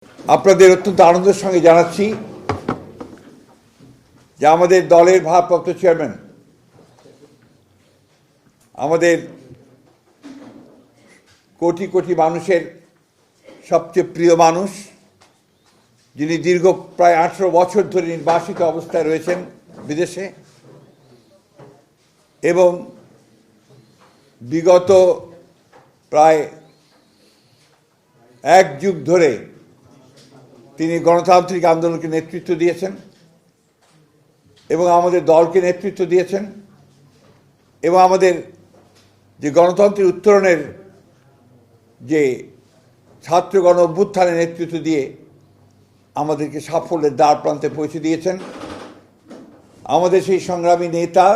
আপনাদের অত্যন্ত আনন্দের সঙ্গে জানাচ্ছি যে আমাদের দলের ভারপ্রাপ্ত চেয়ারম্যান, আমাদের কোটি কোটি মানুষের সবচেয়ে প্রিয় মানুষ, যিনি দীর্ঘ প্রায় 18 বছর ধরে নির্বাসিত অবস্থায় রয়েছেন বিদেশে এবং বিগত প্রায় এক যুগ ধরে তিনি গণতান্ত্রিক আন্দোলনকে নেতৃত্ব দিয়েছেন এবং আমাদের দলকে নেতৃত্ব দিয়েছেন এবং আমাদের যে গণতন্ত্রের উত্তরণের যে ছাত্র গণ অভ্যুত্থানের নেতৃত্ব দিয়ে আমাদেরকে সাফল্যের দ্বার প্রান্তে পৌঁছে দিয়েছেন। আমাদের সেই সংগ্রামী নেতা,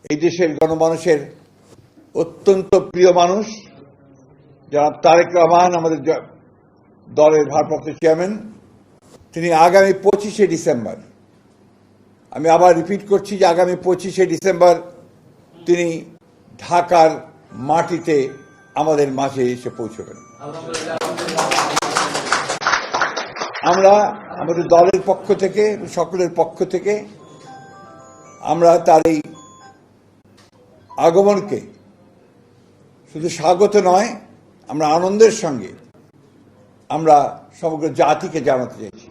এই দেশের গণমানুষের অত্যন্ত প্রিয় মানুষ জনাব তারেক রহমান, আমাদের দলের ভারপ্রাপ্ত চেয়ারম্যান, তিনি আগামী 25শে ডিসেম্বর, আমি আবার রিপিট করছি যে আগামী 25শে ডিসেম্বর তিনি ঢাকার মাটিতে আমাদের মাঝে এসে পৌঁছবেন। আমরা আমাদের দলের পক্ষ থেকে, সকলের পক্ষ থেকে আমরা তার এই আগমনকে শুধু স্বাগত নয়, আমরা আনন্দের সঙ্গে আমরা সমগ্র জাতিকে জানাতে চাইছি।